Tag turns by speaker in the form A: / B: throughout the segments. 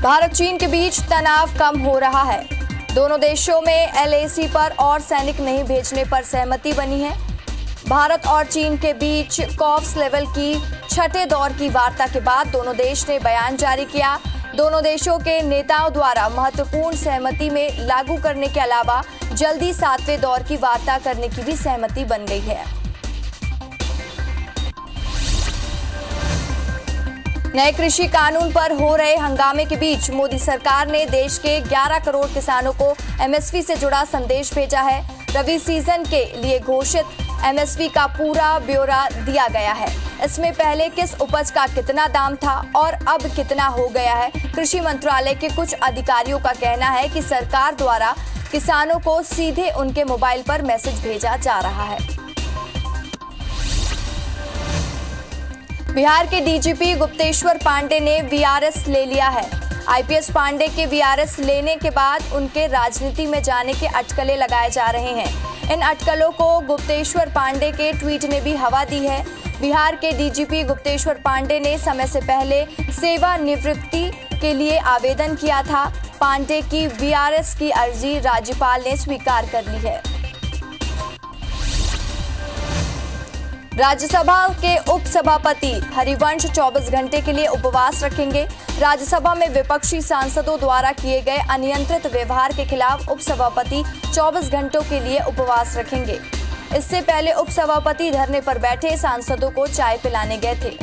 A: भारत चीन के बीच तनाव कम हो रहा है। दोनों देशों में LAC पर और सैनिक नहीं भेजने पर सहमति बनी है। भारत और चीन के बीच कॉप्स लेवल की छठे दौर की वार्ता के बाद दोनों देश ने बयान जारी किया। दोनों देशों के नेताओं द्वारा महत्वपूर्ण सहमति में लागू करने के अलावा जल्दी 7वें दौर की वार्ता करने की भी सहमति बन गई है। नए कृषि कानून पर हो रहे हंगामे के बीच मोदी सरकार ने देश के 11 करोड़ किसानों को MSP से जुड़ा संदेश भेजा है। रबी सीजन के लिए घोषित MSP का पूरा ब्यौरा दिया गया है। इसमें पहले किस उपज का कितना दाम था और अब कितना हो गया है। कृषि मंत्रालय के कुछ अधिकारियों का कहना है कि सरकार द्वारा किसानों को सीधे उनके मोबाइल पर मैसेज भेजा जा रहा है। बिहार के DGP गुप्तेश्वर पांडे ने VRS ले लिया है। IPS पांडे के VRS लेने के बाद उनके राजनीति में जाने के अटकलें लगाए जा रहे हैं। इन अटकलों को गुप्तेश्वर पांडे के ट्वीट ने भी हवा दी है। बिहार के DGP गुप्तेश्वर पांडे ने समय से पहले सेवानिवृत्ति के लिए आवेदन किया था। पांडे की VRS की अर्जी राज्यपाल ने स्वीकार कर ली है। राज्यसभा के उपसभापति हरिवंश 24 घंटे के लिए उपवास रखेंगे। राज्यसभा में विपक्षी सांसदों द्वारा किए गए अनियंत्रित व्यवहार के खिलाफ उपसभापति 24 घंटों के लिए उपवास रखेंगे। इससे पहले उपसभापति धरने पर बैठे सांसदों को चाय पिलाने गए थे।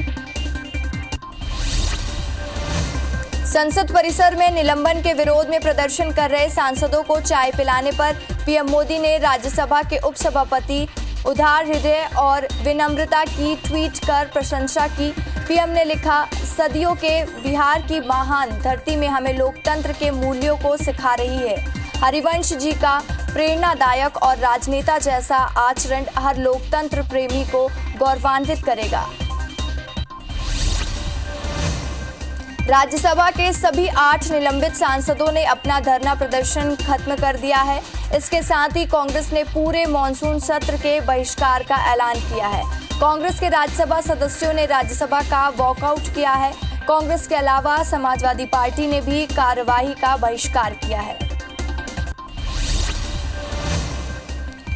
A: संसद परिसर में निलंबन के विरोध में प्रदर्शन कर रहे सांसदों को चाय पिलाने पर PM मोदी ने राज्यसभा के उपसभापति उदार हृदय और विनम्रता की ट्वीट कर प्रशंसा की। PM ने लिखा, सदियों के बिहार की महान धरती में हमें लोकतंत्र के मूल्यों को सिखा रही है। हरिवंश जी का प्रेरणादायक और राजनेता जैसा आचरण हर लोकतंत्र प्रेमी को गौरवान्वित करेगा। राज्यसभा के सभी 8 निलंबित सांसदों ने अपना धरना प्रदर्शन खत्म कर दिया है। इसके साथ ही कांग्रेस ने पूरे मॉनसून सत्र के बहिष्कार का ऐलान किया है। कांग्रेस के राज्यसभा सदस्यों ने राज्यसभा का वॉकआउट किया है। कांग्रेस के अलावा समाजवादी पार्टी ने भी कार्यवाही का बहिष्कार किया है।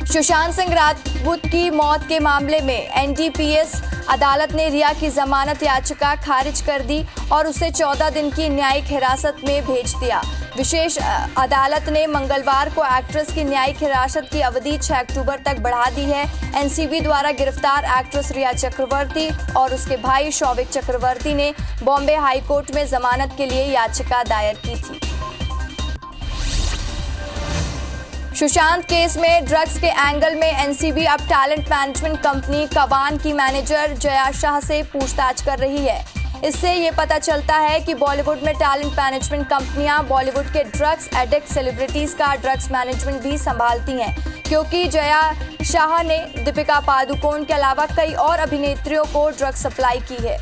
A: सुशांत सिंह राजपूत की मौत के मामले में NDPS अदालत ने रिया की जमानत याचिका खारिज कर दी और उसे 14 दिन की न्यायिक हिरासत में भेज दिया। विशेष अदालत ने मंगलवार को एक्ट्रेस की न्यायिक हिरासत की अवधि 6 अक्टूबर तक बढ़ा दी है। NCB द्वारा गिरफ्तार एक्ट्रेस रिया चक्रवर्ती और उसके भाई शौविक चक्रवर्ती ने बॉम्बे हाईकोर्ट में जमानत के लिए याचिका दायर की थी। सुशांत केस में ड्रग्स के एंगल में NCB अब टैलेंट मैनेजमेंट कंपनी कवान की मैनेजर जया शाह से पूछताछ कर रही है। इससे ये पता चलता है कि बॉलीवुड में टैलेंट मैनेजमेंट कंपनियां बॉलीवुड के ड्रग्स एडिक्ट सेलिब्रिटीज का ड्रग्स मैनेजमेंट भी संभालती हैं, क्योंकि जया शाह ने दीपिका पादुकोण के अलावा कई और अभिनेत्रियों को ड्रग्स सप्लाई की है।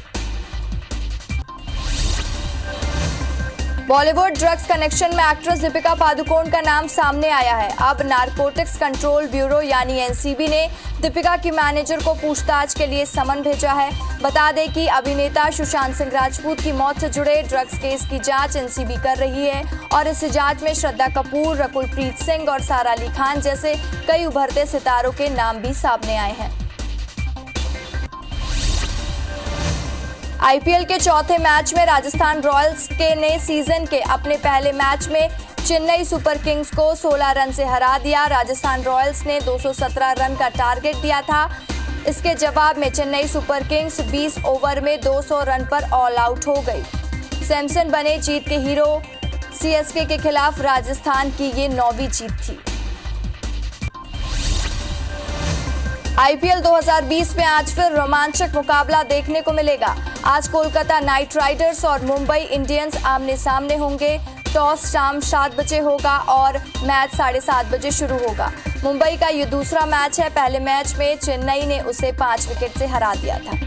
A: बॉलीवुड ड्रग्स कनेक्शन में एक्ट्रेस दीपिका पादुकोण का नाम सामने आया है। अब नारकोटिक्स कंट्रोल ब्यूरो यानी NCB ने दीपिका की मैनेजर को पूछताछ के लिए समन भेजा है। बता दें कि अभिनेता सुशांत सिंह राजपूत की मौत से जुड़े ड्रग्स केस की जांच NCB कर रही है और इस जांच में श्रद्धा कपूर, रकुल प्रीत सिंह और सारा अली खान जैसे कई उभरते सितारों के नाम भी सामने आए हैं। IPL के चौथे मैच में राजस्थान रॉयल्स ने सीजन के अपने पहले मैच में चेन्नई सुपर किंग्स को 16 रन से हरा दिया। राजस्थान रॉयल्स ने 217 रन का टारगेट दिया था। इसके जवाब में चेन्नई सुपर किंग्स 20 ओवर में 200 रन पर ऑल आउट हो गई। सैमसन बने जीत के हीरो। CSK के खिलाफ राजस्थान की ये 9वीं जीत थी। IPL 2020 में आज फिर रोमांचक मुकाबला देखने को मिलेगा। आज कोलकाता नाइट राइडर्स और मुंबई इंडियंस आमने सामने होंगे। टॉस शाम 7 बजे होगा और मैच 7:30 बजे शुरू होगा। मुंबई का ये दूसरा मैच है। पहले मैच में चेन्नई ने उसे 5 विकेट से हरा दिया था।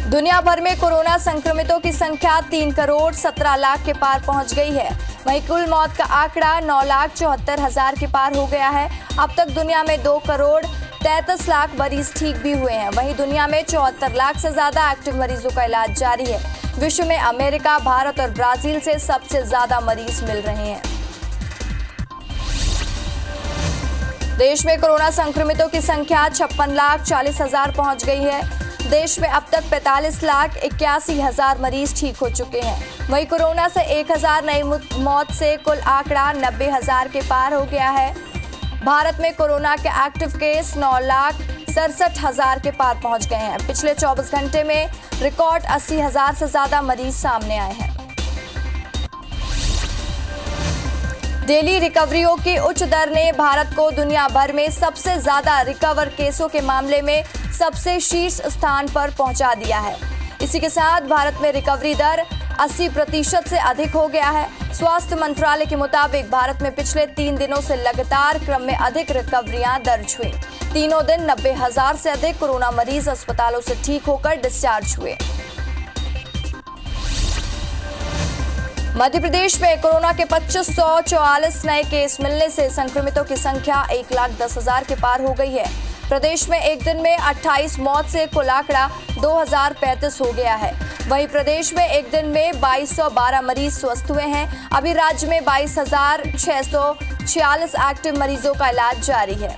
A: दुनिया भर में कोरोना संक्रमितों की संख्या 3 करोड़ 17 लाख के पार पहुंच गई है। वहीं कुल मौत का आंकड़ा 9,74,000 के पार हो गया है। अब तक दुनिया में 2 करोड़ 33 लाख मरीज ठीक भी हुए हैं। वहीं दुनिया में 74 लाख से ज्यादा एक्टिव मरीजों का इलाज जारी है। विश्व में अमेरिका, भारत और ब्राजील से सबसे ज्यादा मरीज मिल रहे हैं। देश में कोरोना संक्रमितों की संख्या 56,40,000 पहुंच गई है। देश में अब तक 45,81,000 मरीज ठीक हो चुके हैं। वहीं कोरोना से 1,000 नई मौत से कुल आंकड़ा 90,000 के पार हो गया है। भारत में कोरोना के एक्टिव केस 9,67,000 के पार पहुंच गए हैं। पिछले 24 घंटे में रिकॉर्ड 80,000 से ज्यादा मरीज सामने आए हैं। डेली रिकवरियों की उच्च दर ने भारत को दुनिया भर में सबसे ज्यादा रिकवर केसों के मामले में सबसे शीर्ष स्थान पर पहुंचा दिया है। इसी के साथ भारत में रिकवरी दर 80% से अधिक हो गया है। स्वास्थ्य मंत्रालय के मुताबिक भारत में पिछले 3 दिनों से लगातार क्रम में अधिक रिकवरियां दर्ज हुई। तीनों दिन 90,000 से अधिक कोरोना मरीज अस्पतालों से ठीक होकर डिस्चार्ज हुए। मध्य प्रदेश में कोरोना के 2544 नए केस मिलने से संक्रमितों की संख्या 1,10,000 के पार हो गई है। प्रदेश में एक दिन में 28 मौत से कुल आंकड़ा 2,035 हो गया है। वहीं प्रदेश में एक दिन में 2,212 मरीज स्वस्थ हुए हैं। अभी राज्य में 22,646 एक्टिव मरीजों का इलाज जारी है।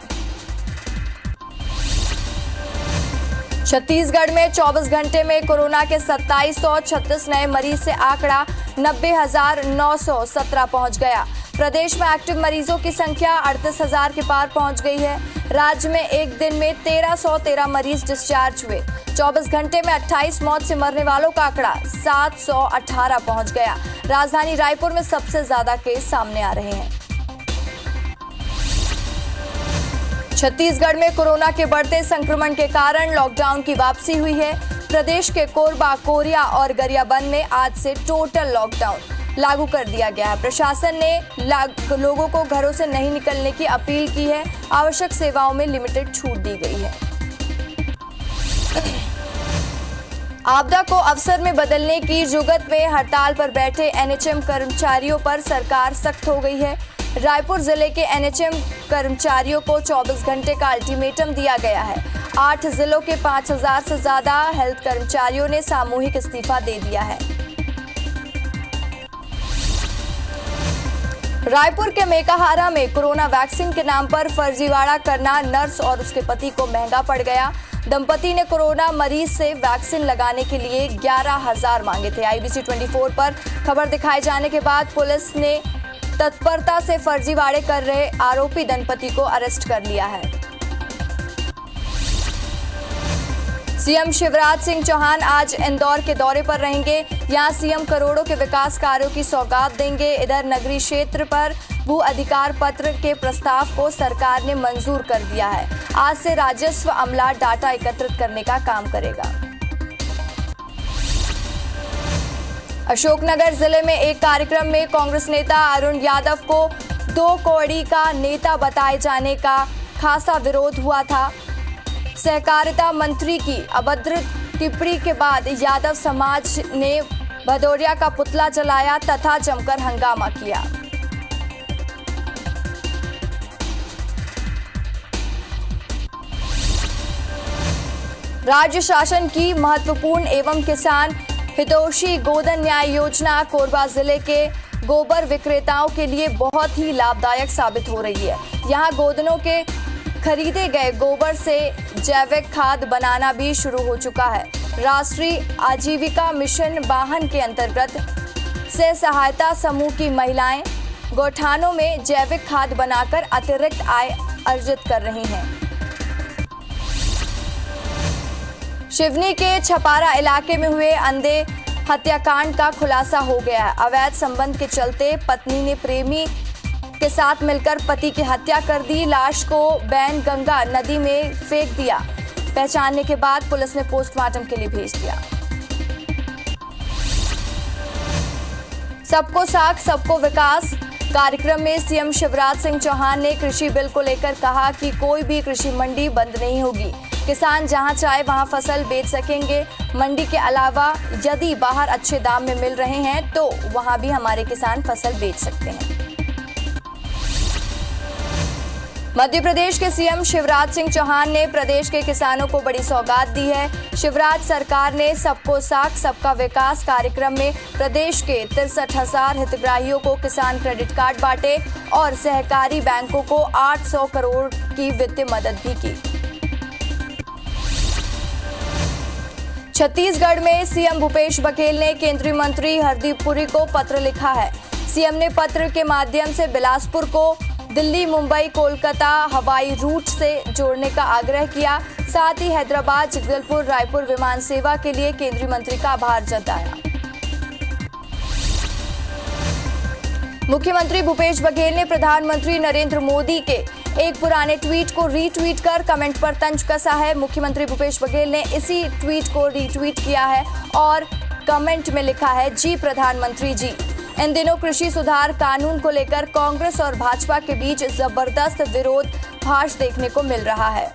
A: छत्तीसगढ़ में 24 घंटे में कोरोना के 2,736 नए मरीज से आंकड़ा 90,917 पहुंच गया। प्रदेश में एक्टिव मरीजों की संख्या 38,000 के पार पहुंच गई है। राज्य में एक दिन में 1,313 मरीज डिस्चार्ज हुए। 24 घंटे में 28 मौत से मरने वालों का आंकड़ा 718 पहुंच गया। राजधानी रायपुर में सबसे ज्यादा केस सामने आ रहे हैं। छत्तीसगढ़ में कोरोना के बढ़ते संक्रमण के कारण लॉकडाउन की वापसी हुई है। प्रदेश के कोरबा, कोरिया और गरियाबंद में आज से टोटल लॉकडाउन लागू कर दिया गया है। प्रशासन ने लोगों को घरों से नहीं निकलने की अपील की है। आवश्यक सेवाओं में लिमिटेड छूट दी गई है। आपदा को अवसर में बदलने की जुगत में हड़ताल पर बैठे एनएचएम कर्मचारियों पर सरकार सख्त हो गई है। रायपुर जिले के एनएचएम कर्मचारियों को 24 घंटे का अल्टीमेटम दिया गया है। 8 जिलों के 5,000 से ज्यादा हेल्थ कर्मचारियों ने सामूहिक इस्तीफा दे दिया है। रायपुर के मेकाहारा में कोरोना वैक्सीन के नाम पर फर्जीवाड़ा करना नर्स और उसके पति को महंगा पड़ गया। दंपति ने कोरोना मरीज से वैक्सीन लगाने के लिए 11,000 मांगे थे। IBC 24 पर खबर दिखाए जाने के बाद पुलिस ने तत्परता से फर्जीवाड़े कर रहे आरोपी दंपति को अरेस्ट कर लिया है। सीएम शिवराज सिंह चौहान आज इंदौर के दौरे पर रहेंगे। यहां सीएम करोड़ों के विकास कार्यों की सौगात देंगे। इधर नगरीय क्षेत्र पर भू अधिकार पत्र के प्रस्ताव को सरकार ने मंजूर कर दिया है। आज से राजस्व अमला डाटा एकत्रित करने का काम करेगा। अशोकनगर जिले में एक कार्यक्रम में कांग्रेस नेता अरुण यादव को 2 कौड़ी का नेता बताए जाने का खासा विरोध हुआ था। सहकारिता मंत्री की अभद्र टिप्पणी के बाद यादव समाज ने भदौरिया का पुतला जलाया तथा जमकर हंगामा किया। राज्य शासन की महत्वपूर्ण एवं किसान हितैषी गोधन न्याय योजना कोरबा जिले के गोबर विक्रेताओं के लिए बहुत ही लाभदायक साबित हो रही है। यहाँ गोधनों के खरीदे गए गोबर से जैविक खाद बनाना भी शुरू हो चुका है। राष्ट्रीय आजीविका मिशन वाहन के अंतर्गत से सहायता समूह की महिलाएं गौठानों में जैविक खाद बनाकर अतिरिक्त आय अर्जित कर रही हैं। शिवनी के छपारा इलाके में हुए अंधे हत्याकांड का खुलासा हो गया है। अवैध संबंध के चलते पत्नी ने प्रेमी के साथ मिलकर पति की हत्या कर दी। लाश को बैनगंगा नदी में फेंक दिया। पहचानने के बाद पुलिस ने पोस्टमार्टम के लिए भेज दिया। सबको साख सबको विकास कार्यक्रम में सीएम शिवराज सिंह चौहान ने कृषि बिल को लेकर कहा कि कोई भी कृषि मंडी बंद नहीं होगी। किसान जहां चाहे वहां फसल बेच सकेंगे। मंडी के अलावा यदि बाहर अच्छे दाम में मिल रहे हैं तो वहां भी हमारे किसान फसल बेच सकते हैं। मध्य प्रदेश के सीएम शिवराज सिंह चौहान ने प्रदेश के किसानों को बड़ी सौगात दी है। शिवराज सरकार ने सबको साथ सबका विकास कार्यक्रम में प्रदेश के 63,000 हितग्राहियों को किसान क्रेडिट कार्ड बांटे और सहकारी बैंकों को 800 करोड़ की वित्तीय मदद भी की। छत्तीसगढ़ में सीएम भूपेश बघेल ने केंद्रीय मंत्री हरदीप पुरी को पत्र लिखा है। सीएम ने पत्र के माध्यम से बिलासपुर को दिल्ली, मुंबई, कोलकाता हवाई रूट से जोड़ने का आग्रह किया। साथ ही हैदराबाद, जगदलपुर, रायपुर विमान सेवा के लिए केंद्रीय मंत्री का आभार जताया। मुख्यमंत्री भूपेश बघेल ने प्रधानमंत्री नरेंद्र मोदी के एक पुराने ट्वीट को रीट्वीट कर कमेंट पर तंज कसा है। मुख्यमंत्री भूपेश बघेल ने इसी ट्वीट को रीट्वीट किया है और कमेंट में लिखा है, जी प्रधानमंत्री जी। इन दिनों कृषि सुधार कानून को लेकर कांग्रेस और भाजपा के बीच जबरदस्त विरोधाभास देखने को मिल रहा है।